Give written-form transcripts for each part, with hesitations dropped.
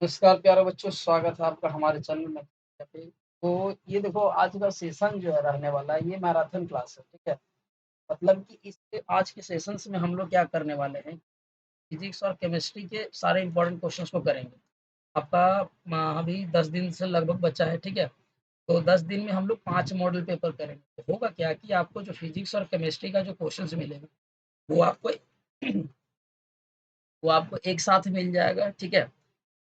नमस्कार प्यारे बच्चों, स्वागत है आपका हमारे चैनल में पे। तो ये देखो आज का सेशन जो है रहने वाला है, ये मैराथन क्लास है, ठीक है? मतलब कि इस आज के सेशंस में हम लोग क्या करने वाले हैं, फिजिक्स और केमिस्ट्री के सारे इंपॉर्टेंट क्वेश्चंस को करेंगे। आपका अभी 10 दिन से लगभग बचा है, ठीक है? तो 10 दिन में हम लोग 5 मॉडल पेपर करेंगे। तो होगा क्या कि आपको जो फिजिक्स और केमिस्ट्री का जो क्वेश्चंस मिलेगा, वो आपको वो आपको एक साथ मिल जाएगा, ठीक है?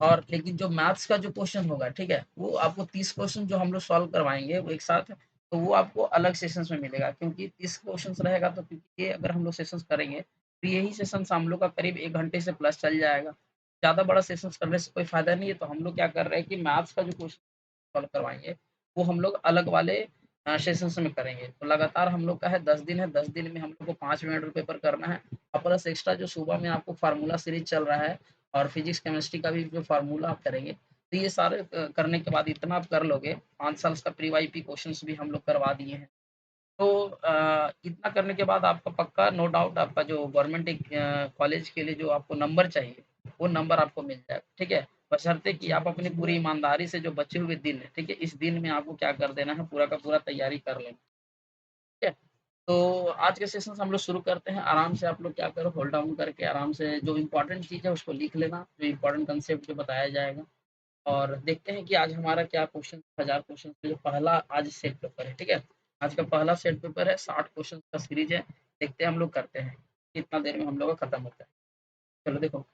और लेकिन जो मैथ्स का जो क्वेश्चन होगा, ठीक है? वो आपको 30 क्वेश्चन जो हम लोग सॉल्व करवाएँगे वो एक साथ, तो वो आपको अलग सेशंस में मिलेगा क्योंकि 30 क्वेश्चन्स रहेगा तो क्योंकि ये अगर हम लोग सेशंस करेंगे, तो यही सेशंस हम लोग का करीब 1 घंटे से प्लस चल जाएगा। ज़्यादा बड़ा सेशंस करने से कोई फ़ायदा नहीं है, तो हम लोग क्या कर रहे हैं कि मैथ्स का जो क्वेश्चन सॉल्व करवाएँगे, वो हम लोग अलग वाले सेशंस में करेंगे। तो लगातार हम लोग का है 10 दिन है, 10 दिन में हम लोग को 5 मिनट पेपर करना है और प्लस एक्स्ट्रा जो सुबह में आपको फार्मूला सीरीज़ चल रहा है और फिजिक्स, केमिस्ट्री का भी जो फार्मूला आप करेंगे, तो ये सारे करने के बाद इतना आप कर लोगे, 5 साल का प्री वाईपी क्वेश्चंस भी हम लोग करवा दिए हैं। तो इतना करने के बाद आपका पक्का नो डाउट आपका जो गवर्नमेंट कॉलेज के लिए जो आपको नंबर चाहिए, वो नंबर आपको मिल जाएगा, ठीक है? बशर्ते कि आप अपनी पूरी ईमानदारी से जो बचे हुए दिन है, ठीक है? इस दिन में आपको क्या कर देना है, पूरा का पूरा तैयारी कर लेना, ठीक है? तो आज के सेशंस हम लोग शुरू करते हैं। आराम से आप लोग क्या करो, होल्ड डाउन करके आराम से जो इम्पोर्टेंट चीज़ है उसको लिख लेना, जो इम्पोर्टेंट कंसेप्ट जो बताया जाएगा और देखते हैं कि आज हमारा क्या क्वेश्चन 1000 क्वेश्चन का जो पहला आज सेट पेपर है, ठीक है? आज का पहला सेट पेपर है, 60 क्वेश्चन का सीरीज है। देखते हैं हम लोग करते हैं, कितना देर में हम लोग का खत्म होता है। चलो देखो,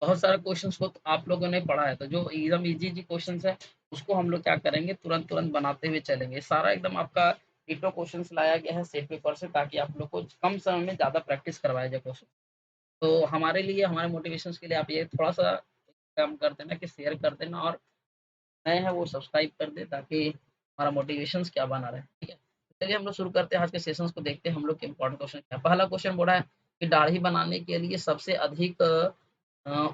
बहुत सारे क्वेश्चंस को तो आप लोगों ने पढ़ा है, तो जो एकदम ईज़ी-ईज़ी क्वेश्चंस है, उसको हम लोग क्या करेंगे तुरंत-तुरंत बनाते हुए चलेंगे। सारा एकदम आपका डिटो क्वेश्चंस लाया गया है सेट पेपर से ताकि आप लोग को कम समय में ज़्यादा प्रैक्टिस करवाया जाए क्वेश्चन। तो हमारे लिए, हमारे मोटिवेशंस के लिए आप ये थोड़ा-सा काम कर देना कि शेयर कर देना और नए हैं वो सब्सक्राइब कर दें ताकि हमारा मोटिवेशंस क्या बना रहे, ठीक है? तो चलिए हम लोग शुरू करते हैं आज के सेशंस को देखते हैं हम लोग के इम्पोर्टेंट क्वेश्चन क्या है। पहला क्वेश्चन बोला है कि दाढ़ी बनाने के लिए सबसे अधिक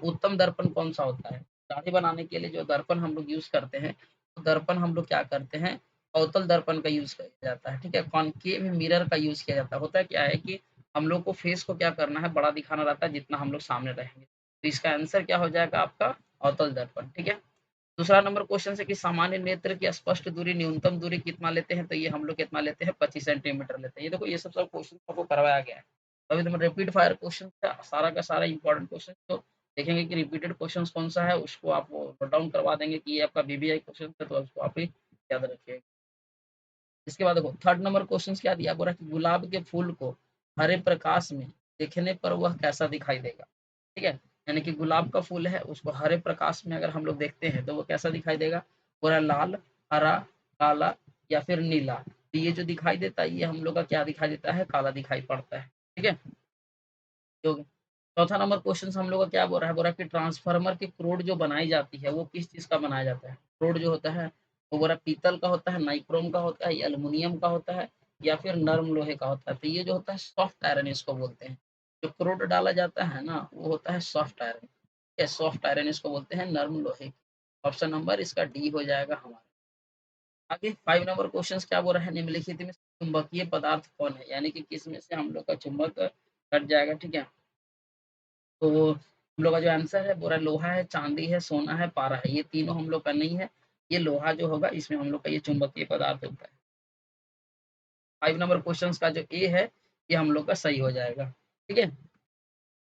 उत्तम दर्पण कौन-सा होता है? दाढ़ी बनाने के लिए जो दर्पण हम लोग यूज़ करते हैं, तो दर्पण हम लोग क्या करते हैं, अवतल दर्पण का यूज़ किया जाता है, ठीक है? कॉनकेव मिरर का यूज़ किया जाता है। होता क्या है कि हम लोग को फेस को क्या करना है, बड़ा दिखाना रहता है जितना हम लोग सामने रहेंगे। तो इसका आंसर क्या हो जाएगा आपका अवतल दर्पण, ठीक है? दूसरा नंबर क्वेश्चन है कि सामान्य नेत्र की स्पष्ट दूरी न्यूनतम दूरी कितना लेते हैं? तो ये हम लोग कितना लेते हैं 25 सेंटीमीटर लेते हैं। ये देखो ये सब क्वेश्चन आपको करवाया गया है। अभी तो रिपीट फायर क्वेश्चन था, सारा का सारा इंपॉर्टेंट क्वेश्चन तो देखेंगे कि रिपीटेड क्वेश्चन कौन-सा है उसको आप वो नोट डाउन करवा देंगे कि ये आपका वीवीआई क्वेश्चन है तो उसको आप ही याद रखिएगा। इसके बाद देखो थर्ड नंबर क्वेश्चन क्या दिया बोला कि गुलाब के फूल को हरे प्रकाश में देखने पर वह कैसा दिखाई देगा? ठीक है? यानी कि गुलाब का फूल है उसको हरे प्रकाश में अगर हम लोग देखते हैं तो वो कैसा दिखाई देगा? पूरा लाल, हरा, काला या फिर नीला। तो ये जो दिखाई देता है ये हम लोग का क्या दिखाई देता है? काला दिखाई पड़ता है। ठीक है? तो चौथा नंबर क्वेश्चन हम लोग का क्या बोल रहा है? बोल रहा है कि ट्रांसफार्मर की रोड जो बनाई जाती है वो किस चीज़ का बनाया जाता है? रोड जो होता है वो बोला पीतल का होता है, नाइक्रोम का होता है या एल्युमिनियम का होता है या फिर नर्म लोहे का होता है। तो ये जो होता है सॉफ्ट आयरन इसको बोलते हैं। जो क्रोड डाला जाता है ना वो होता है सॉफ्ट आयरन। ठीक है? सॉफ्ट आयरन इसको बोलते हैं नर्म लोहे। ऑप्शन नंबर इसका डी हो जाएगा हमारा। आगे 5 नंबर क्वेश्चन क्या बोल रहा है? निम्नलिखित में चुंबकीय पदार्थ कौन है? यानी कि किस में से हम लोग का चुंबक कट जाएगा, ठीक है? तो हम लोग का जो आंसर है पूरा लोहा है, चाँदी है, सोना है, पारा है। ये तीनों हम लोग का नहीं है। ये लोहा जो होगा इसमें हम लोग का ये चुंबकीय पदार्थ होता है। 5 नंबर क्वेश्चन्स का जो ए है, ये हम लोग का सही हो जाएगा। ठीक है?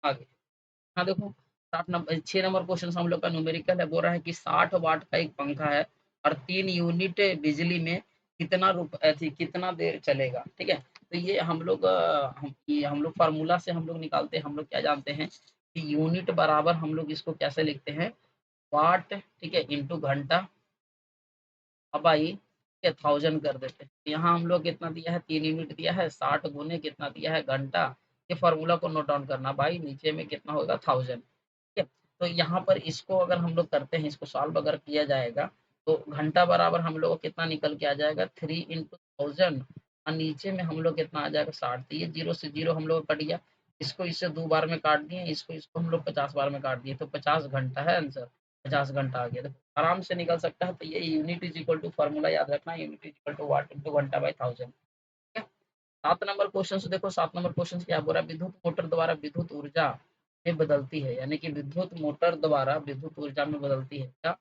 आगे। हाँ, देखो 6 नंबर क्वेश्चन हम लोग का न्यूमेरिकल है, बोल रहा है कि 60 वाट का एक पंखा है और 3 यूनिट बिजली में कितना देर चलेगा, ठीक है? तो ये हम लोग ये हम लोग फ़ॉर्मूला से हम लोग निकालते हैं, हम लोग क्या जानते हैं कि यूनिट बराबर हम लोग इसको कैसे लिखते हैं, वाट, ठीक है, इंटू घंटा बाई ठीक है 1000 कर देते हैं। यहाँ हम लोग कितना दिया है 3 यूनिट दिया है, 60 गुने कितना दिया है घंटा, ये फ़ॉर्मूला को नोट डाउन करना बाई नीचे में कितना होगा 1000। ठीक है? तो यहाँ पर इसको अगर हम लोग करते हैं, इसको सॉल्व अगर किया जाएगा, तो घंटा बराबर हम लोग को कितना निकल के आ जाएगा 3 इंटू 1000 और नीचे में हम लोग कितना आ जाएगा 60। तो ये 0 से 0 हम लोग का कट गया। इसको इससे 2 बार में काट दिए, इसको इसको हम लोग 50 बार में काट दिए, तो 50 घंटा है आंसर। 50 घंटा आ गया। देखो आराम से निकल सकता है, तो ये unit is equal to formula याद रखना, unit is equal to watt into घंटा बाय 1000। ठीक है? 7 नंबर क्वेश्चन से देखो 7 नंबर क्वेश्चन क्या बोल रहा है? विद्युत मोटर द्वारा विद्युत ऊर्जा में बदलती है, यानी कि विद्युत मोटर द्वारा विद्युत ऊर्जा में बदलती है क्या?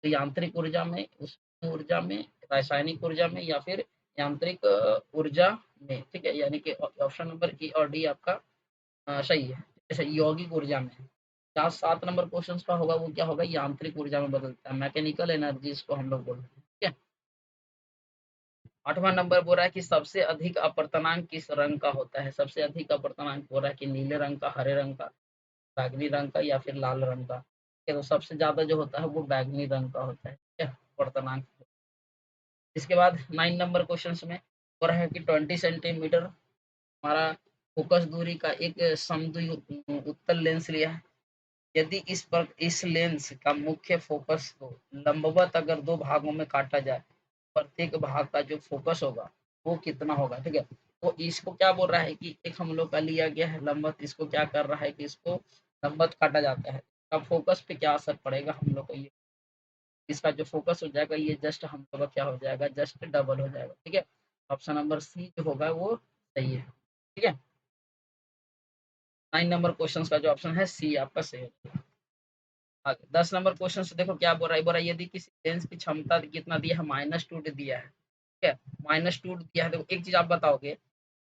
तो यांत्रिक ऊर्जा में, उष्ण ऊर्जा में, रासायनिक ऊर्जा में या फिर यांत्रिक ऊर्जा में, ठीक है? यानी कि ऑप्शन नंबर ए और डी आपका सही है। जैसे यौगिक ऊर्जा में, जहाँ 7 नंबर क्वेश्चन का होगा वो क्या होगा? यांत्रिक ऊर्जा में बदलता है, मैकेनिकल एनर्जी इसको हम लोग बोलते हैं, ठीक है? 8वां नंबर बोल रहा है कि सबसे अधिक अपर्तनांक किस रंग का होता है? सबसे अधिक अपर्तनांक बोल रहा है कि नीले रंग का, हरे रंग का, बैंगनी रंग का या फिर लाल रंग का। ठीक है, तो सबसे ज़्यादा जो होता है वो बैंगनी रंग का होता है, ठीक है? अपर्तनांक। इसके बाद 9 नंबर क्वेश्चन में हो रहा है कि 20 सेंटीमीटर हमारा फोकस दूरी का एक समद्वि उत्तल लेंस लिया है। यदि इस लेंस का मुख्य फोकस को लंबवत अगर 2 भागों में काटा जाए, प्रत्येक भाग का जो फोकस होगा वो कितना होगा, ठीक है? तो इसको क्या बोल रहा है कि एक हम लोग का लिया गया है लंबवत, इसको क्या कर रहा है कि इसको लंबवत काटा जाता है। अब फोकस पे क्या असर पड़ेगा हम लोग को, ये इसका जो फोकस हो जाएगा ये जस्ट हम लोग का क्या हो जाएगा, जस्ट डबल हो जाएगा, ठीक है? ऑप्शन नंबर सी जो होगा वो सही है, ठीक है? 9 नंबर क्वेश्चन का जो ऑप्शन है सी आपका सही है। आगे 10 नंबर क्वेश्चन से देखो क्या बोल रहा है, बोल रहा है यदि किसी लेंस की क्षमता कितना दिया है, -2 दिया है, ठीक है? -2 दिया है, देखो एक चीज आप बताओगे,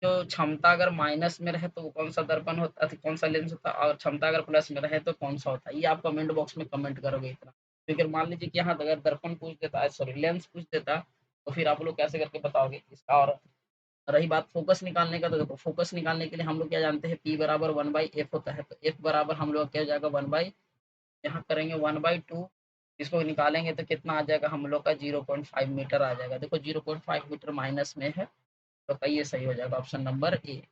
जो क्षमता अगर माइनस में रहे तो वो कौन सा दर्पण होता है, कौन सा लेंस होता है, और क्षमता अगर प्लस में रहे तो कौन सा होता है, ये आप कमेंट बॉक्स में कमेंट करोगे इतना। क्योंकि मान लीजिए कि यहाँ अगर दर्पण पूछ देता है, सॉरी लेंस पूछ देता, तो फिर आप लोग कैसे करके बताओगे इसका। और रही बात फोकस निकालने का, तो देखो फोकस निकालने के लिए हम लोग क्या जानते हैं, पी बराबर 1/f होता है, तो एफ बराबर हम लोग क्या हो जाएगा 1 बाई, यहाँ करेंगे 1/2, इसको निकालेंगे तो कितना आ जाएगा हम लोग का 0.5 मीटर आ जाएगा। देखो 0.5 मीटर माइनस में है, तो ये सही हो जाएगा ऑप्शन नंबर ए।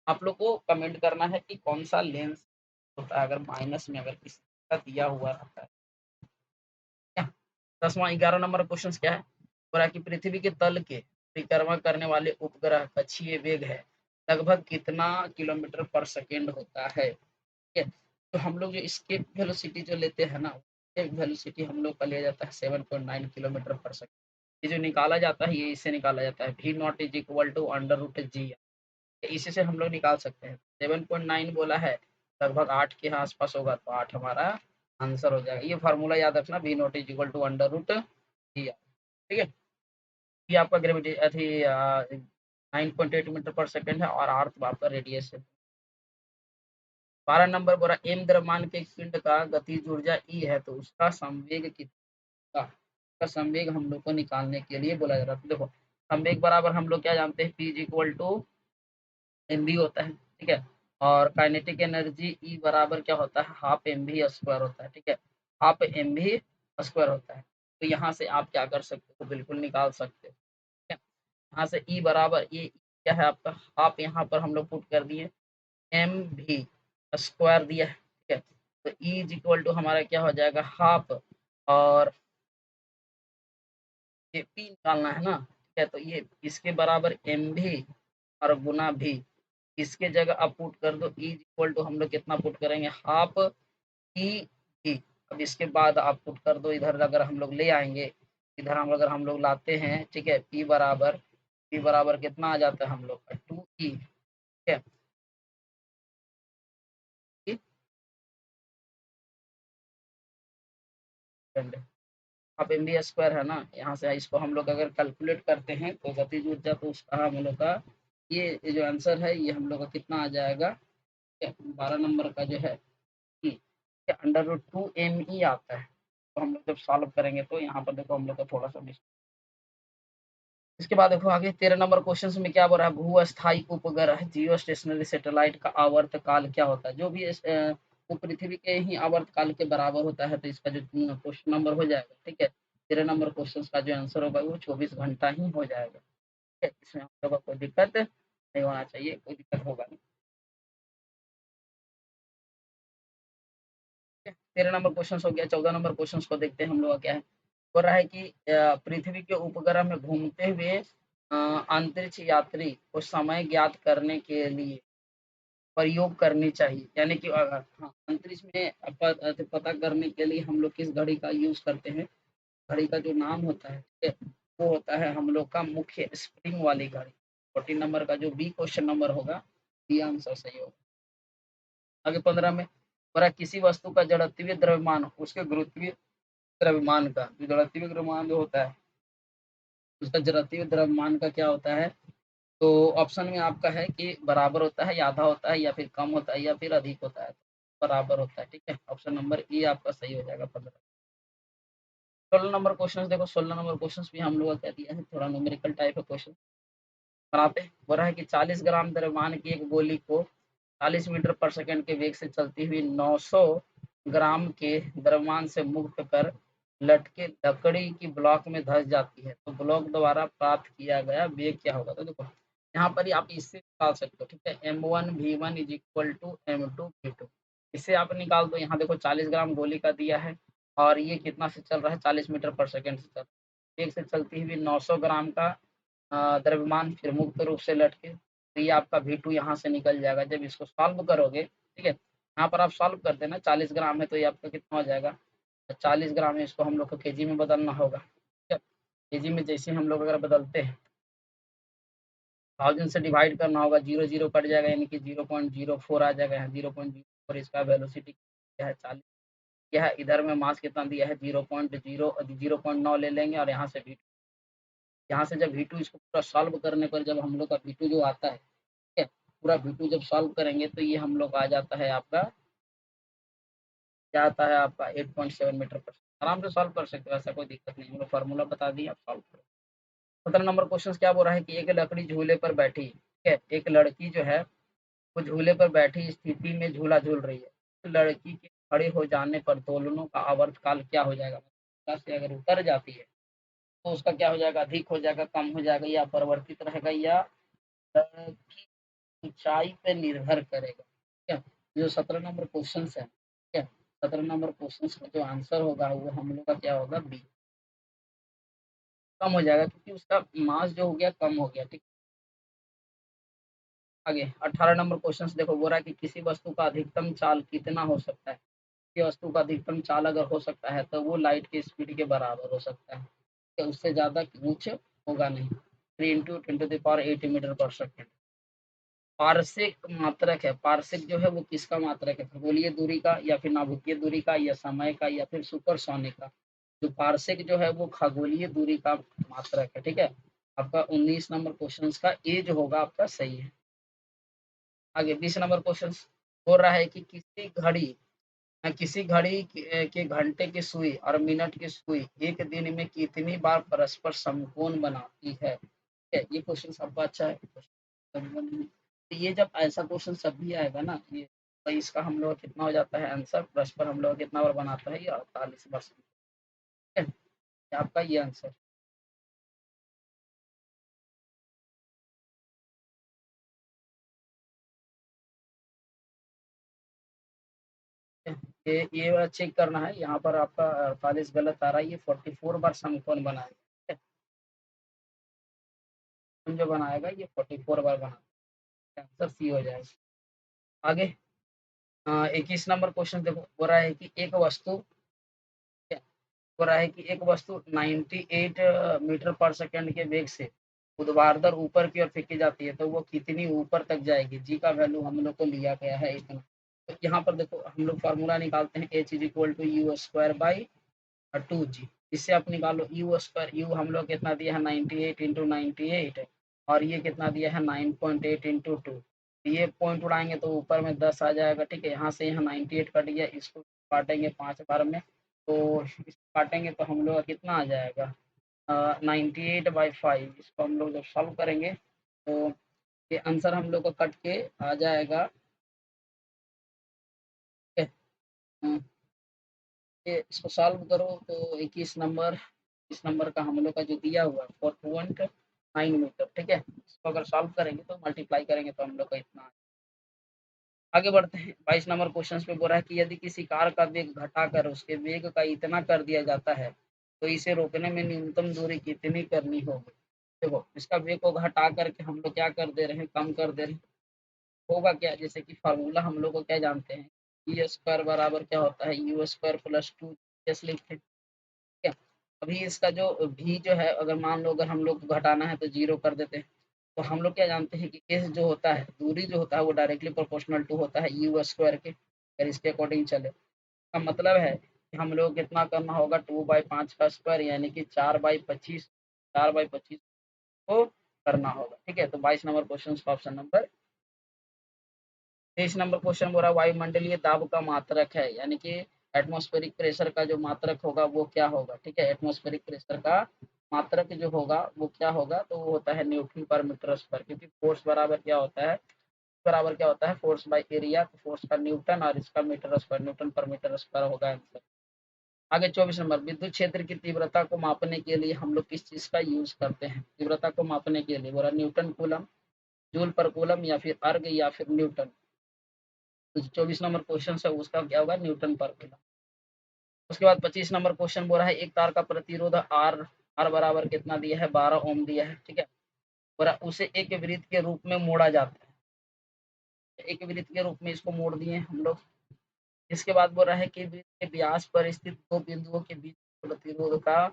आप लोग को कमेंट करना है कि कौन सा लेंस होता है अगर माइनस में अगर किसी का दिया हुआ रहता है, क्या? 11 नंबर क्वेश्चन क्या है, बोला कि पृथ्वी के तल के परिक्रमा करने वाले उपग्रह कक्षीय वेग है लगभग कितना किलोमीटर पर सेकेंड होता है, ठीक है? तो हम लोग जो इसके वेलोसिटी जो लेते हैं ना, एक वेलोसिटी हम लोग का लिया जाता है 7.9 किलोमीटर पर सेकंड। ये जो निकाला जाता है ये इससे निकाला जाता है, V not is equal to under root G, इसी से हम लोग निकाल सकते हैं। 7.9 बोला है, लगभग 8 के आसपास होगा, तो 8 हमारा आंसर हो जाएगा। ये फार्मूला याद रखना, V not is equal to under root G, ठीक है? ये आपका ग्रेविटी अथी 9.8 मीटर पर सेकंड है और अर्थ आपका रेडियस है। 12 नंबर बोला एम द्रव्यमान के एक पिंड का गतिज ऊर्जा ई है, तो उसका संवेग कितना, उसका संवेग हम लोग को निकालने के लिए बोला जा रहा है। तो देखो संवेग बराबर हम लोग क्या जानते हैं, P is equal to M B होता है, ठीक है? और काइनेटिक एनर्जी ई बराबर क्या होता है, हाफ एम बी स्क्वायर होता है, ठीक है? हाफ एम बी स्क्वायर होता है। तो यहाँ से आप क्या कर सकते हो, बिल्कुल निकाल सकते हो, ठीक है? यहाँ से ई बराबर ये क्या है आपका, हाफ यहाँ पर हम लोग पुट कर दिए, एम भी स्क्वायर दिया है, ठीक है? तो ई इज इक्वल टू हमारा क्या हो जाएगा, हाफ, और ये पी निकालना है ना, ठीक है? तो ये इसके बराबर एम भी और गुना भी, इसके जगह आप पुट कर दो ई इक्वल टू हम लोग कितना पुट करेंगे, हाफ ई भी। अब इसके बाद आप पुट कर दो इधर, अगर हम लोग ले आएंगे इधर, हम अगर हम लोग लाते हैं, ठीक है? पी बराबर कितना आ जाता है हम लोग का 2e, ठीक है? आप एम बी स्क्वायर है ना, यहाँ से इसको हम लोग अगर कैलकुलेट करते हैं तो गतिज ऊर्जा, तो उसका हम लोग का ये जो आंसर है ये हम लोग का कितना आ जाएगा, 12 नंबर का जो है ई, अंडर रूट 2 आता है। तो हम लोग जब सॉल्व करेंगे तो यहाँ पर देखो हम लोग का थोड़ा सा मिस। इसके बाद देखो आगे 13 नंबर क्वेश्चन में क्या बोल रहा है, भू अस्थायी उपग्रह जियो स्टेशनरी सैटेलाइट का आवर्त काल क्या होता है, जो भी वो पृथ्वी के ही आवर्त काल के बराबर होता है, तो इसका जो क्वेश्चन नंबर हो जाएगा, ठीक है? 13 नंबर क्वेश्चन का जो आंसर होगा वो 24 घंटा ही हो जाएगा, ठीक है? इसमें हम लोग का कोई दिक्कत नहीं होना चाहिए, कोई दिक्कत होगा नहीं। 13 नंबर क्वेश्चन हो गया। 14 नंबर क्वेश्चन को देखते हैं हम लोग का क्या है, बोल रहा है कि पृथ्वी के उपग्रह में घूमते हुए अंतरिक्ष यात्री को समय ज्ञात करने के लिए प्रयोग करनी चाहिए, यानी कि हाँ, अंतरिक्ष में पता करने के लिए हम लोग किस घड़ी का यूज करते हैं, घड़ी का जो नाम होता है, ठीक है? वो होता है हम लोग का मुख्य स्प्रिंग वाली घड़ी। 14 नंबर का जो बी क्वेश्चन नंबर होगा, ये आंसर सही होगा। आगे 15 में और किसी वस्तु का जड़त्वीय द्रव्यमान उसके गुरुत्वीय द्रव्यमान का, जो जड़त्वीय द्रव्यमान जो होता है, उसका जड़त्वीय द्रव्यमान का क्या होता है? तो ऑप्शन में आपका है कि बराबर होता है या आधा होता है या फिर कम होता है या फिर अधिक होता है। बराबर होता है, ठीक है? ऑप्शन नंबर ए आपका सही हो जाएगा 15। 16 नंबर क्वेश्चन देखो, 16 नंबर क्वेश्चन भी हम लोग का क्या दिया है, थोड़ा न्यूमेरिकल टाइप है क्वेश्चन। बनाते हैं, बोल रहा है कि 40 ग्राम द्रव्यमान की एक गोली को 40 मीटर पर सेकंड के वेग से चलती हुई 900 ग्राम के द्रव्यमान से मुक्त कर लटके लकड़ी की ब्लॉक में धंस जाती है, तो ब्लॉक द्वारा प्राप्त किया गया वेग क्या होगा? तो देखो यहाँ पर ही आप इससे निकाल सकते हो, ठीक है? m1 v1 is equal to m2 v2। इससे आप निकाल दो। यहाँ देखो 40 ग्राम गोली का दिया है और ये कितना से चल रहा है, 40 मीटर पर सेकंड से चल रहा है। वेग से चलती हुई 900 ग्राम का द्रव्यमान फिर मुक्त रूप से लटके, तो ये आपका V2 यहाँ से निकल जाएगा। जब इसको सॉल्व करोगे, ठीक है? यहाँ पर आप सॉल्व कर देना, 40 ग्राम है तो ये आपका कितना हो जाएगा? 40 ग्राम है, इसको हम लोग को केजी में बदलना होगा, ठीक है? केजी में जैसे हम लोग अगर बदलते हैं, 1000 से डिवाइड करना होगा, 0 कट जाएगा यानी कि 0.04 आ जाएगा। यहाँ 0.04 इसका वेलोसिटी क्या है, 40। यह इधर में मास कितना दिया है, 0.9 ले लेंगे और यहाँ से V2, यहाँ से जब V2 इसको पूरा सॉल्व करने पर जब हम लोग का V2 जो आता है, ठीक है? पूरा V2 जब सॉल्व करेंगे तो ये हम लोग का आ जाता है आपका, क्या आता है आपका 8.7 मीटर पर सेकंड। आराम से सॉल्व कर सकते हो, ऐसा कोई दिक्कत नहीं है। हम लोग फार्मूला बता दिए, आप सॉल्व करो। 17 नंबर क्वेश्चन क्या बोल रहा है कि एक लकड़ी झूले पर बैठी, ठीक है? एक लड़की जो है वो झूले पर बैठी स्थिति में झूला झूल रही है। तो लड़की के खड़े हो जाने पर दोनों का आवर्तकाल क्या हो जाएगा? मतलब से अगर उतर जाती है तो उसका क्या हो जाएगा? अधिक हो जाएगा, कम हो जाएगा या परिवर्तित रहेगा या की ऊंचाई पे निर्भर करेगा, ठीक है? जो 17 नंबर क्वेश्चन है, ठीक है? 17 नंबर क्वेश्चन का जो आंसर होगा वो हम लोग का क्या होगा? बी, कम हो जाएगा क्योंकि उसका मास जो हो गया कम हो गया, ठीक। आगे 18 नंबर क्वेश्चन देखो, बोल रहा है कि किसी वस्तु का अधिकतम चाल कितना हो सकता है? किसी वस्तु का अधिकतम चाल अगर हो सकता है तो वो लाइट की स्पीड के बराबर हो सकता है, ठीक है? उससे ज़्यादा कुछ होगा नहीं। 3 इंटू 10⁸ मीटर पर सेकेंड। पारसिक मात्रक है, पारसिक जो है वो किसका मात्रक है? खगोलीय दूरी का या फिर नाभिकीय दूरी का या समय का या फिर सुपरसोनिक का? जो पारसिक जो है वो खगोलीय दूरी का मात्रक है, ठीक है? आपका 19 नंबर क्वेश्चन का ए जो होगा आपका सही है। आगे 20 नंबर क्वेश्चन बोल रहा है कि किसी घड़ी के घंटे की सुई और मिनट की सुई एक दिन में कितनी बार परस्पर समकोण बनाती है? ठीक है, ये क्वेश्चन आपका अच्छा है। तो ये जब ऐसा क्वेश्चन सब भी आएगा ना ये, तो इसका हम लोग कितना हो जाता है आंसर, परस्पर हम लोग कितना बार बनाता है? ये 48 बार। ठीक है, ये आपका ये आंसर है। ये वाला चेक करना है, यहाँ पर आपका 48 गलत आ रहा है, ये 44 बार समकोण बनाएगा, ठीक है? जो बनाएगा ये 44 बार बनाएगा, आंसर सी हो जाएगा। आगे 21 नंबर क्वेश्चन देखो, बोल रहा है कि एक वस्तु, क्या हो रहा है कि एक वस्तु 98 मीटर पर सेकंड के वेग से ऊर्ध्वाधर ऊपर की ओर फेंकी जाती है, तो वो कितनी ऊपर तक जाएगी? जी का वैल्यू हम लोग को लिया गया है इतना। तो यहाँ पर देखो हम लोग फार्मूला निकालते हैं, H is equal to U square by 2 G. इससे आप निकालो यू स्क्वायर, यू हम लोग कितना दिया है 98 इंटू 98 और ये कितना दिया है 9.8 इंटू 2। ये पॉइंट उड़ाएंगे तो ऊपर में 10 आ जाएगा, ठीक है? यहाँ से यहाँ 98 कट गया, इसको काटेंगे 5 बार में, तो इसको काटेंगे तो हम लोग का कितना आ जाएगा? 98/5। इसको हम लोग जब सॉल्व करेंगे तो ये आंसर हम लोग का कट के आ जाएगा, ठीक है? ये इसको सॉल्व करो तो 21 नंबर का हम लोग का जो दिया हुआ है 4.9 मीटर, ठीक है? इसको अगर सॉल्व करेंगे तो मल्टीप्लाई करेंगे तो हम लोग का इतना। आगे बढ़ते हैं, 22 नंबर क्वेश्चन पे बोल रहा है कि यदि किसी कार का वेग घटाकर उसके वेग का इतना कर दिया जाता है तो इसे रोकने में न्यूनतम दूरी कितनी करनी होगी? देखो इसका वेग को घटा करके हम लोग क्या कर दे रहे हैं, कम कर दे रहे हैं। होगा क्या, जैसे कि फार्मूला हम लोग को क्या जानते हैं, ई स्क्वायर बराबर क्या होता है, यू स्क्वायर प्लस 2 एस लिखते हैं, ठीक है? अभी इसका जो भी जो है अगर मान लो अगर हम लोग को घटाना है तो 0 कर देते हैं। तो हम लोग क्या जानते हैं कि एस जो होता है, दूरी जो होता है वो डायरेक्टली प्रोपोर्शनल टू होता है यू स्क्वायर के। अगर इसके अकॉर्डिंग चले। का मतलब है कि हम लोग कितना करना होगा 2/5 का स्क्वायर यानी कि 4/25 4/25 को करना होगा। ठीक है, तो 22 नंबर क्वेश्चन का ऑप्शन नंबर। 23 नंबर क्वेश्चन बोल रहा है वायुमंडलीय दाब का मात्रक है, यानी कि एटमॉस्फेरिक प्रेशर का जो मात्रक होगा वो क्या होगा। ठीक है, एटमॉस्फेरिक प्रेशर का मात्रक जो होगा वो क्या होगा, तो वो होता है न्यूटन पर मीटर स्क्वायर, क्योंकि फोर्स बराबर क्या होता है, फोर्स बाय एरिया, तो फोर्स का न्यूटन और इसका मीटर स्क्वायर, न्यूटन पर मीटर स्क्वायर होगा आंसर। आगे 24 नंबर विद्युत क्षेत्र की तीव्रता को मापने के लिए हम लोग किस चीज का यूज करते हैं। तीव्रता को मापने के लिए बोला न्यूटन कूलम, जूल पर कूलम या फिर अर्ग या फिर न्यूटन। तो 24 नंबर क्वेश्चन है उसका क्या होगा, न्यूटन पर कूलम। उसके बाद 25 नंबर क्वेश्चन बोल रहा है एक तार का प्रतिरोध आर, आर बराबर कितना दिया है, 12 ओम दिया है। ठीक है, बोला उसे एक वृत्त के रूप में मोड़ा जाता है, एक वृत्त के रूप में इसको मोड़ दिए हम लोग। इसके बाद बोल रहा है कि वृत्त के व्यास पर स्थित दो बिंदुओं के बीच प्रतिरोध का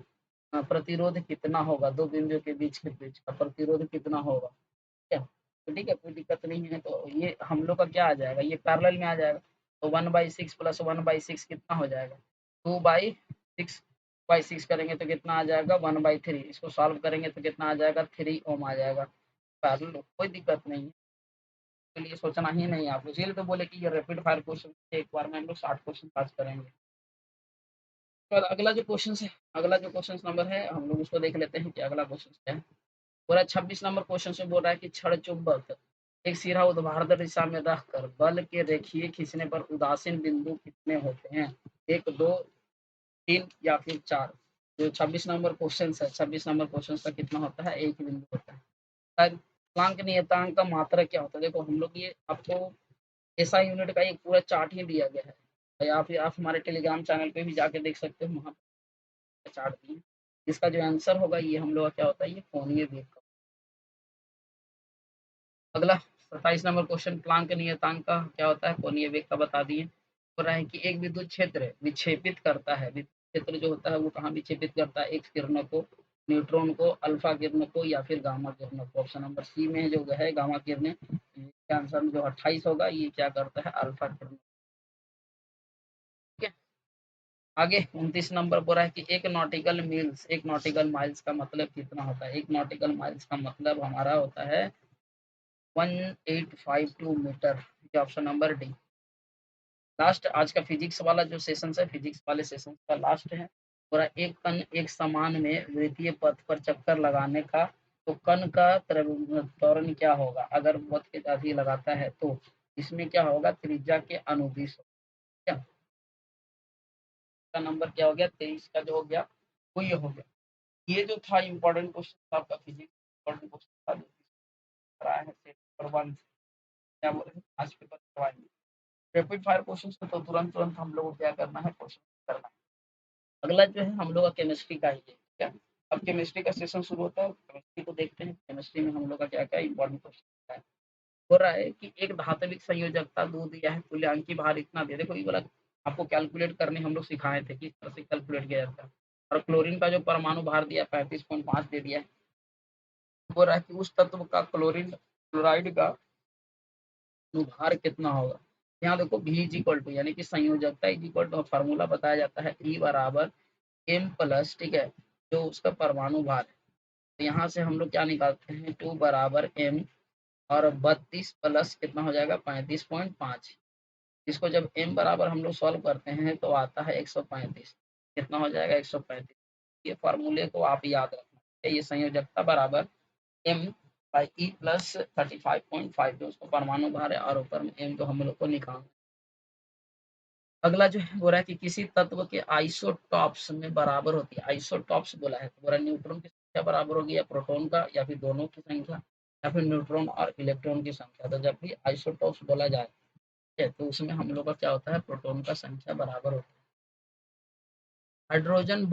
प्रतिरोध कितना होगा, दो बिंदुओं के बीच का प्रतिरोध कितना होगा। ठीक है, तो ठीक है, कोई दिक्कत नहीं है। तो ये हम लोग का क्या आ जाएगा, ये पैरेलल में आ जाएगा। तो 1/6 प्लस 1/6 कितना हो जाएगा, 2/6 करेंगे तो कितना आ जाएगा, 1/3। इसको सॉल्व करेंगे तो कितना आ जाएगा, 3 ओम आ जाएगा। पैरेलल कोई दिक्कत नहीं है, के लिए सोचना ही नहीं है आपको। इसीलिए तो बोले कि ये रैपिड फायर क्वेश्चन एक बार में हम लोग 60 क्वेश्चन पास करेंगे। तो अगला जो क्वेश्चन नंबर है हम लोग उसको देख लेते हैं कि अगला क्वेश्चन क्या है। पूरा 26 नंबर क्वेश्चन से बोल रहा है कि छड़ चुंबक एक सिरा ऊर्ध्वाधर दिशा में रखकर बल के रेखीय खींचने पर उदासीन बिंदु कितने होते हैं, 1, 2, 3 या फिर 4। जो 26 नंबर क्वेश्चन है, 26 नंबर क्वेश्चन का कितना होता है, एक ही बिंदु होता है। प्लांक नियतांक का मात्रक क्या होता है, देखो हम लोग ये आपको एसआई यूनिट का एक पूरा चार्ट ही दिया गया है, या फिर आप हमारे टेलीग्राम चैनल पे भी जाके देख सकते हो, वहाँ पे चार्ट दिए। इसका जो आंसर होगा ये हम लोग का क्या होता है, ये कोणीय वेग का। अगला 27 नंबर क्वेश्चन प्लांक नियतांक का क्या होता है, कोणीय वेग का बता दिए। हो रहा है कि एक विद्युत क्षेत्र विक्षेपित करता है, विद्युत क्षेत्र जो होता है वो कहाँ विक्षेपित करता है, एक्स किरणों को, न्यूट्रॉन को, अल्फा किरणों को या फिर गामा किरणों को। ऑप्शन नंबर सी में जो है गामा किरणें, इसके आंसर में जो 28 होगा ये क्या करता है, अल्फा किरण। ठीक है, आगे 29 नंबर पर है कि एक नॉटिकल माइल्स का मतलब कितना होता है। एक नॉटिकल माइल्स का मतलब हमारा होता है 1852 metre. Option number D. Last आज का फिजिक्स वाला जो सेशन है, फिजिक्स वाले सेशन का लास्ट है। पूरा एक कण एक समान में वृत्तीय पथ पर चक्कर लगाने का, तो कण का त्वरण क्या होगा, अगर पथ के साथ ही लगाता है तो इसमें क्या होगा, त्रिज्या के अनुदिश। क्या का नंबर क्या हो गया, 23 का जो हो गया वो ये हो गया। ये जो था इम्पोर्टेंट क्वेश्चन आपका फिजिक्स इम्पोर्टेंट क्वेश्चन था, जो कराया है पेपर वन, क्या बोल रहे हैं आज पेपर करवाएंगे। रैपिड फायर क्वेश्चन तो तुरंत तुरंत हम लोग को क्या करना है, क्वेश्चन करना है। अगला जो है हम लोग का केमिस्ट्री का ही है। क्या अब केमिस्ट्री का सेशन शुरू होता है, केमिस्ट्री को देखते हैं। केमिस्ट्री में हम लोग का क्या क्या इंपॉर्टेंट क्वेश्चन है। हो रहा है कि एक धात्विक संयोजकता दो दिया है, तुल्यांकी भार इतना दे, देखो ये वाला आपको कैलकुलेट करने हम लोग सिखाए थे किस तरह से कैलकुलेट किया जाता है। और क्लोरीन का जो परमाणु भार दिया 35.5 दे दिया है। हो रहा है कि उस तत्व का क्लोराइड का भार कितना होगा। यहाँ देखो V इज इक्वल टू यानी कि संयोजकता इज इक्वल टू फार्मूला बताया जाता है E बराबर M प्लस, ठीक है, जो उसका परमाणु भार है। तो यहाँ से हम लोग क्या निकालते हैं, 2 बराबर M और 32 प्लस कितना हो जाएगा, 35.5। इसको जब M बराबर हम लोग सॉल्व करते हैं तो आता है 135। कितना हो जाएगा, 135। ये फार्मूले को आप याद रखना, ये संयोजकता बराबर M बाई ई प्लस 35.5, जो उसको परमाणु भार है और ऊपर में M जो हम लोग को निकालना। अगला जो है बोला है कि किसी तत्व के आइसोटॉप्स में बराबर होती है, आइसोटॉप्स बोला है, तो बोला न्यूट्रॉन की संख्या बराबर होगी या प्रोटॉन का या फिर दोनों की संख्या या फिर न्यूट्रॉन और इलेक्ट्रॉन की संख्या। तो जब भी आइसोटॉप्स बोला जाए तो उसमें हम लोग का क्या होता है, प्रोटॉन का संख्या बराबर होता है। हाइड्रोजन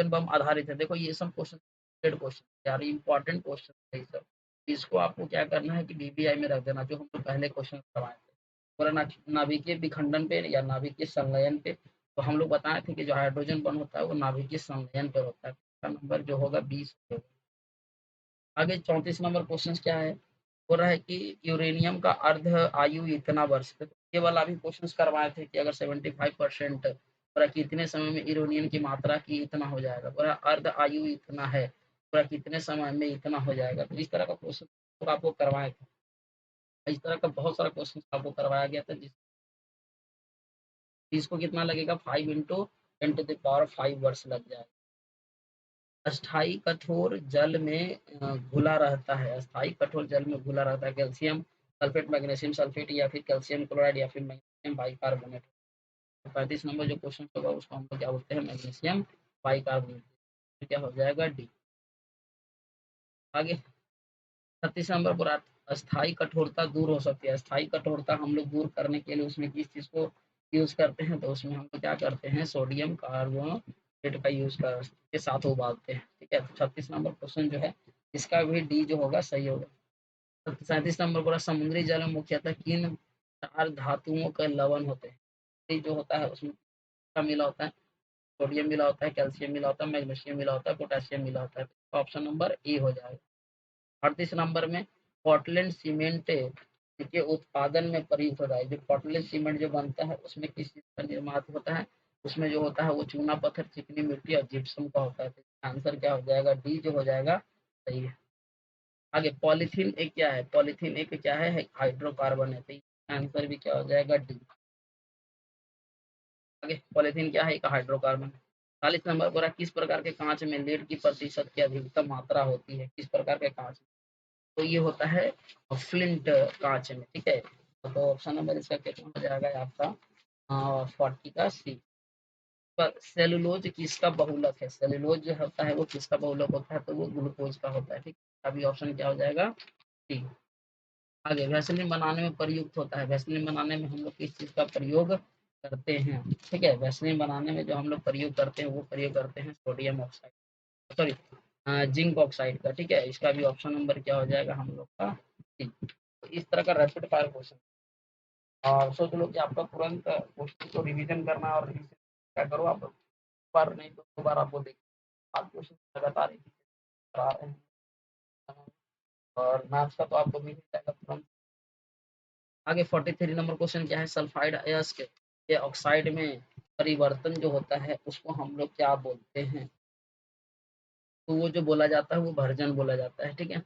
बम आधारित है, देखो ये सब क्वेश्चन क्वेश्चन यार इंपॉर्टेंट क्वेश्चन है ये सब। इसको आपको क्या करना है कि डीबीआई में रख देना, जो हम लोग पहले क्वेश्चन करवाए थे। पूरा नाभिकीय विखंडन पे या नाभिकीय संलयन पे, तो हम लोग बताए थे कि जो हाइड्रोजन बम होता है वो नाभिकीय संलयन पर होता है। इसका नंबर जो होगा 20 होगा। आगे 34 नंबर क्वेश्चन क्या है, बोल रहा है कि यूरेनियम का अर्ध आयु इतना वर्ष है। ये वाला भी क्वेश्चंस करवाए थे कि अगर 75% पूरा कितने समय में यूरेनियम की मात्रा की इतना हो जाएगा, पूरा अर्ध आयु इतना है, पूरा कितने समय में इतना हो जाएगा। तो इस तरह का क्वेश्चन तो आपको करवाए थे। इस तरह का बहुत सारा क्वेश्चन आपको करवाया गया था जिसको कितना लगेगा 5 इंटू 10 टू द पावर 5 वर्ष लग जाएगा। अस्थाई कठोर जल में घुला रहता है, अस्थाई कठोर जल में घुला रहता है कैल्शियम सल्फेट, मैग्नीशियम सल्फेट या फिर कैल्शियम क्लोराइड या फिर मैग्नीशियम बाइकार्बोनेट। 35 नंबर जो क्वेश्चन होगा उसको हम लोग क्या बोलते हैं, मैग्नीशियम बाइकार्बोनेट। तो क्या हो जाएगा डी। आगे 36 नंबर पर अस्थाई कठोरता दूर हो सकती है। अस्थाई कठोरता हम लोग दूर करने के लिए उसमें किस चीज़ को यूज़ करते हैं, तो उसमें हम लोग क्या करते हैं, सोडियम कार्बोनेट का यूज़ कर के साथ उबालते हैं। ठीक है, तो 36 नंबर क्वेश्चन जो है इसका भी डी जो होगा सही होगा। 37 नंबर पूरा समुद्री जल में मुख्यतः किन 4 धातुओं का लवण होते हैं। ये जो होता है उसमें क्या मिला होता है, सोडियम मिला होता है, कैल्शियम मिला होता है, मैग्नीशियम मिला होता है, पोटेशियम मिला होता है। तो ऑप्शन नंबर ए हो जाएगा। 38 नंबर में पोर्टलैंड सीमेंट के उत्पादन में प्रयुक्त होता है। जो पोर्टलैंड सीमेंट जो बनता है उसमें किस चीज़ का निर्माण होता है, उसमें जो होता है वो चूना पत्थर, चिकनी मिट्टी और जिप्सम का होता है। तो आंसर क्या हो जाएगा, डी जो हो जाएगा सही है। आगे पॉलीथीन एक क्या है, पॉलीथीन एक क्या है, हाइड्रोकार्बन है। तो आंसर भी क्या हो जाएगा डी। आगे पॉलीथीन क्या है, एक हाइड्रोकार्बन। 40 नंबर बोला किस प्रकार के कांच में लीड की प्रतिशत की अधिकतम मात्रा होती है, किस प्रकार के कांच, तो ये होता है फ्लिंट कांच में। ठीक है, तो ऑप्शन नंबर इसका कितना हो जाएगा आपका 40 का सी। पर सेलुलोज किसका बहुलक है, सेलुलोज जो होता है वो किसका बहुलक होता है, तो वो ग्लूकोज का होता है। ठीक, अभी ऑप्शन क्या हो जाएगा सी। आगे वैसलीन बनाने में प्रयुक्त होता है, वैसलीन बनाने में हम लोग किस चीज़ का प्रयोग करते हैं। ठीक है, वैसलीन बनाने में जो हम लोग प्रयोग करते हैं वो प्रयोग करते हैं sodium oxide, sorry zinc oxide का। ठीक है, इसका भी ऑप्शन नंबर क्या हो जाएगा हम लोग का सी। तो इस तरह का रैपिड फायर क्वेश्चन और सोच लो कि आपका तुरंत क्वेश्चन को रिवीजन करना और रिवीजन क्या करो आप, बार नहीं तो दो बार आपको देख आप क्वेश्चन लगातार एक ही करा रहे हैं। और मैथ्स का तो आपको मिल जाएगा तुरंत। आगे 43 नंबर क्वेश्चन क्या है, सल्फाइड अयस्क के ऑक्साइड में परिवर्तन जो होता है उसको हम लोग क्या बोलते हैं, तो वो जो बोला जाता है वो भर्जन बोला जाता है। ठीक है,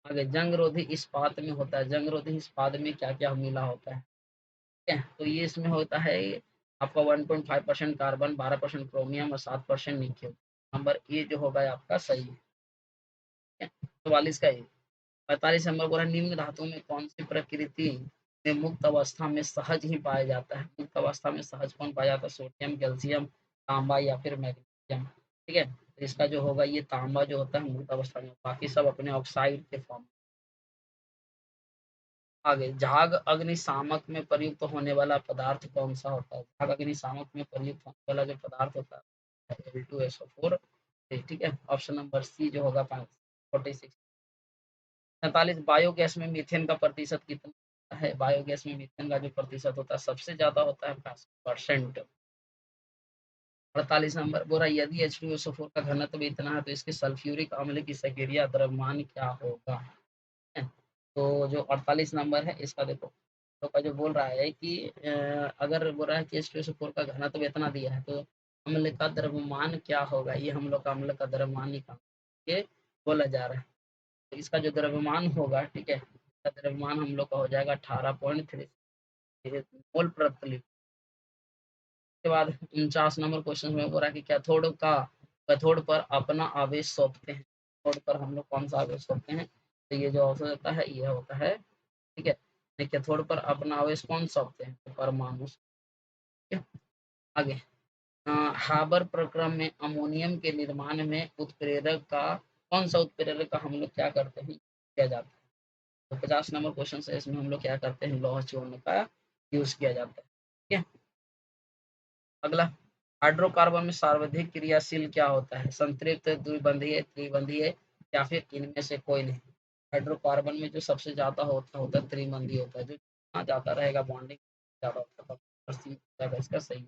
आगे जंग रोधी इस्पात में होता है, जंग रोधी इस्पात में क्या क्या मिला होता है। ठीक है, तो ये इसमें होता है आपका 1.5% कार्बन, 12% क्रोमियम और 7% निकेल। नंबर ए जो होगा आपका सही है। 44 का ए। 45 नंबर बोला निम्न धातुओं में कौन सी प्रकृति में मुक्त अवस्था में सहज ही पाया जाता है, मुक्त अवस्था में सहज कौन पाया जाता है, सोडियम, कैल्शियम, तांबा या फिर मैग्नीशियम। ठीक है, तो इसका जो होगा ये तांबा जो होता है मुक्त अवस्था में, बाकी सब अपने ऑक्साइड के फॉर्म। आगे झाग अग्निशामक में प्रयुक्त होने वाला पदार्थ कौन सा होता है, झाग अग्निशामक में प्रयुक्त होने वाला जो पदार्थ होता है L2SO4। ठीक है, ऑप्शन नंबर सी जो होगा 46। 47 बायोगैस में मीथेन का प्रतिशत कितना है, बायोगैस में मीथेन का जो प्रतिशत होता है सबसे ज्यादा होता है 50%। 48 नंबर बोला यदि H2SO4 का घनत्व इतना है तो इसके सल्फ्यूरिक अम्ल की सक्रिय द्रव्यमान क्या होगा। है। तो जो 48 नंबर है इसका देखो, तो का जो बोल रहा है कि अगर बोल रहा है कि H2SO4 का घनत्व इतना दिया है तो अम्ल का द्रव्यमान क्या होगा, ये हम लोग का अम्ल का द्रव्यमान निकाल के बोला जा रहा है। तो इसका जो द्रव्यमान होगा, ठीक है, इसका द्रव्यमान हम लोग का हो जाएगा 18.3 मोल प्रति लीटर। उसके बाद 49 नंबर क्वेश्चन में बोल रहा है कि कैथोड पर अपना आवेश सौंपते हैं, कैथोड पर हम लोग कौन सा आवेश सौंपते हैं, तो ये जो आंसर होता है ये होता है। ठीक है, कैथोड पर अपना आवेश कौन सौंपते हैं, तो परमाणु। ठीक है, आगे हाबर प्रक्रम में अमोनियम के निर्माण में उत्प्रेरक का कौन सा उत्प्रेरक का हम लोग क्या करते हैं किया जाता है। तो 50 नंबर क्वेश्चन है, इसमें हम लोग क्या करते हैं, लौह चूर्ण का यूज किया जाता है। ठीक है, अगला हाइड्रोकार्बन में सर्वाधिक क्रियाशील क्या होता है, संतृप्त, द्विबंधीय, त्रिबंधीय या फिर इनमें से कोई नहीं। हाइड्रोकार्बन में जो सबसे ज्यादा होता है त्रिबंधीय होता है, जो जितना ज्यादा रहेगा बॉन्डिंग ज्यादा होता है, इसका सही है।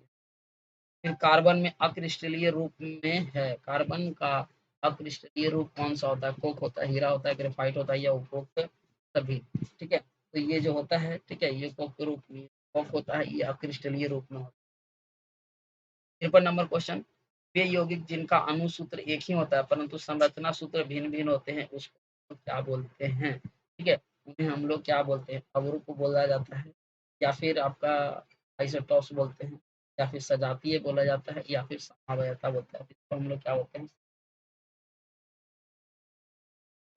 फिर कार्बन में अक्रिस्टलीय रूप में है, कार्बन का अक्रिस्टलीय रूप कौन सा होता है, कोक होता है, हीरा होता है, ग्रेफाइट होता है या उपरोक्त सभी। ठीक है, तो ये जो होता है, ठीक है, ये कोक के रूप में ऑफ होता है या क्रिस्टलीय रूप में होता है। 53 नंबर क्वेश्चन, वे यौगिक जिनका अणु सूत्र एक ही होता है परंतु संरचना सूत्र भिन्न-भिन्न होते हैं उसको क्या बोलते हैं? ठीक है, उन्हें हम लोग क्या बोलते हैं? अवरोह बोला जाता है या फिर आपका आइसोटॉप्स बोलते हैं या फिर सजातीय बोला जाता है या फिर समवायता बोलते हैं। इसको हम लोग क्या बोलते हैं?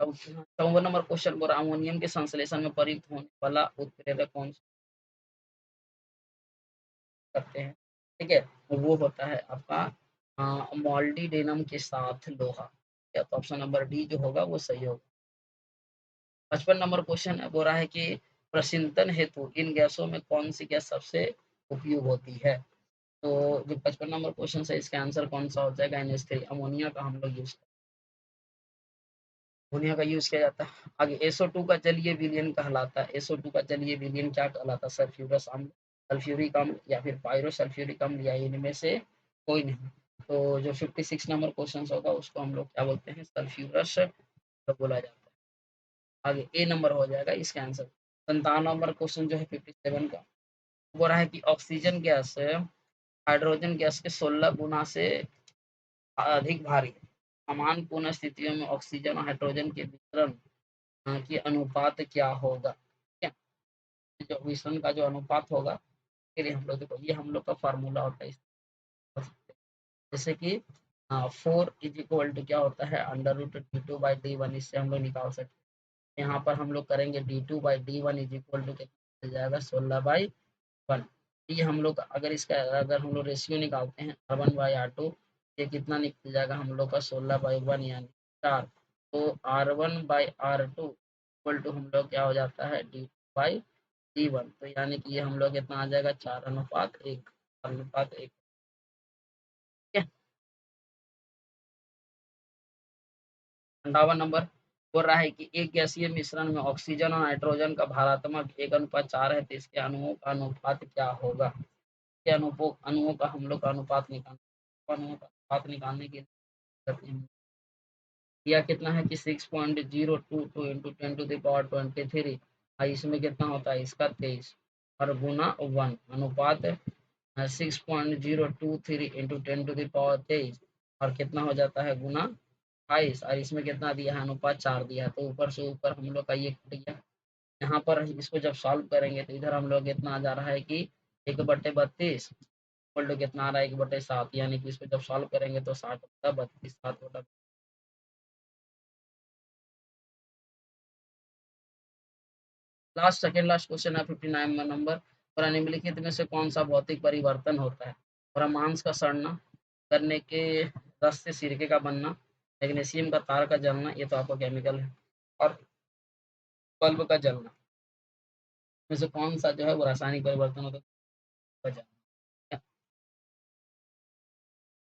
54 नंबर क्वेश्चन बोला अमोनियम के संश्लेषण में प्रयुक्त होने वाला उत्प्रेरक कौन सा करते हैं? ठीक है, तो वो होता है आपका मोल्डिडेनम के साथ लोहा। या तो ऑप्शन नंबर डी जो होगा वो सही होगा। 55 नंबर क्वेश्चन बोल रहा है कि प्रस्यंदन हेतु इन गैसों में कौन सी गैस सबसे उपयोग होती है? तो जो 55 नंबर क्वेश्चन है इसका आंसर कौन सा हो जाएगा? NH3 अमोनिया का हम लोग यूज अमोनिया का यूज किया जाता है। आगे SO2 का जलीय विलयन कहलाता है। SO2 का जलीय विलयन क्या कहलाता है? सल्फ्यूरस अम्ल, सल्फ्यूरिक अम्ल या फिर पायरोसल्फ्यूरिक अम्ल या इनमें से कोई नहीं। तो जो 56 नंबर क्वेश्चन होगा उसको हम लोग क्या बोलते हैं? सल्फ्यूरस बोला जाता है। आगे ए नंबर हो जाएगा इसका आंसर। 57 नंबर क्वेश्चन जो है 57 का बोल रहा है कि ऑक्सीजन गैस हाइड्रोजन गैस के 16 गुना से अधिक भारी है। समान पूर्ण स्थितियों में ऑक्सीजन और हाइड्रोजन के वितरण की अनुपात क्या होगा? ठीक है, जो मिश्रण का जो अनुपात होगा फिर हम लोग देखो ये हम लोग का फार्मूला होता है जैसे कि 4 इज इक्वल टू क्या होता है? अंडर रूट d2/d1 इससे हम लोग निकाल सकते हैं। यहाँ पर हम लोग करेंगे d2/d1 इज इक्वल टू कितना मिल जाएगा? 16/1। ये हम लोग अगर इसका अगर हम लोग रेशियो निकालते हैं R1/R2 ये कितना निकल जाएगा हम लोग का? 16/1 यानी 4। तो R1/R2 इक्वल टू हम लोग क्या हो जाता है? D2/D1। तो यानी कि ये हम लोग कितना आ जाएगा? 4:1 4:1। ठीक है, 58 नंबर बोल रहा है कि एक गैसीय मिश्रण में ऑक्सीजन और नाइट्रोजन का भारात्मक 1:4 है तो इसके अणुओं का अनुपात क्या होगा? के अणुओं का हम लोग का अनुपात निकालना अणुओं का अनुपात निकालने के लिए या कितना है कि 6.022 इंटू 10⁻23 और इसमें कितना होता है इसका 23 और गुना 1 अनुपात 6.023 इंटू 10⁻23 और कितना हो जाता है गुना 22 और इसमें कितना दिया है? अनुपात 4 दिया है। तो ऊपर से ऊपर हम लोग का ये कट गया। यहाँ पर इसको जब सॉल्व करेंगे तो इधर हम लोग कितना आ जा रहा है कि 1/32 इक्वल टू कितना आ रहा है? 1/7 यानी कि इसको जब सॉल्व करेंगे तो 60/32 7 लास्ट सेकंड लास्ट क्वेश्चन है 59 नंबर और निम्नलिखित में से कौन सा भौतिक परिवर्तन होता है? और मांस का सड़ना, गन्ने के रस से सिरके का बनना, मैग्नीशियम का तार का जलना, ये तो आपका केमिकल है, और बल्ब का जलना में से कौन सा जो है वो रासायनिक परिवर्तन होता है?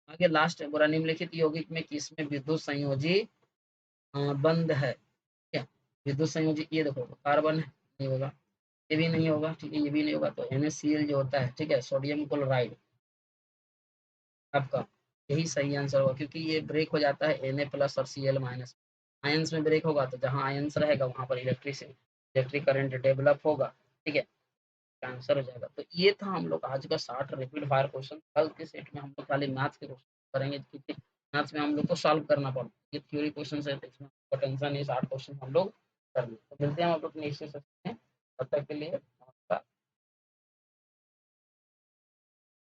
आगे लास्ट है बुरा निम्नलिखित यौगिक में किसमें विद्युत संयोजी बंद है? ठीक है, विद्युत संयोजी ये देखो कार्बन है, नहीं होगा, ये भी नहीं होगा, ठीक है, ये भी नहीं होगा, तो NaCl जो होता है, ठीक है, सोडियम क्लोराइड आपका यही सही आंसर होगा क्योंकि ये ब्रेक हो जाता है Na प्लस और Cl माइनस। आयंस में ब्रेक होगा तो जहाँ आयंस रहेगा वहाँ पर इलेक्ट्रिक करंट डेवलप होगा। ठीक है, आंसर हो जाएगा। तो ये था हम लोग आज का 60 रैपिड फायर क्वेश्चन। कल के सेट में हम लोग खाली मैथ्स के क्वेश्चन करेंगे क्योंकि मैथ्स में हम लोग को सॉल्व करना पड़ता है। ये थ्योरी क्वेश्चन है तो इसमें टेंशन नहीं, 60 क्वेश्चन हम लोग कर लें। तो मिलते हैं हम लोग नेक्स्ट सेशन में, तब तक के लिए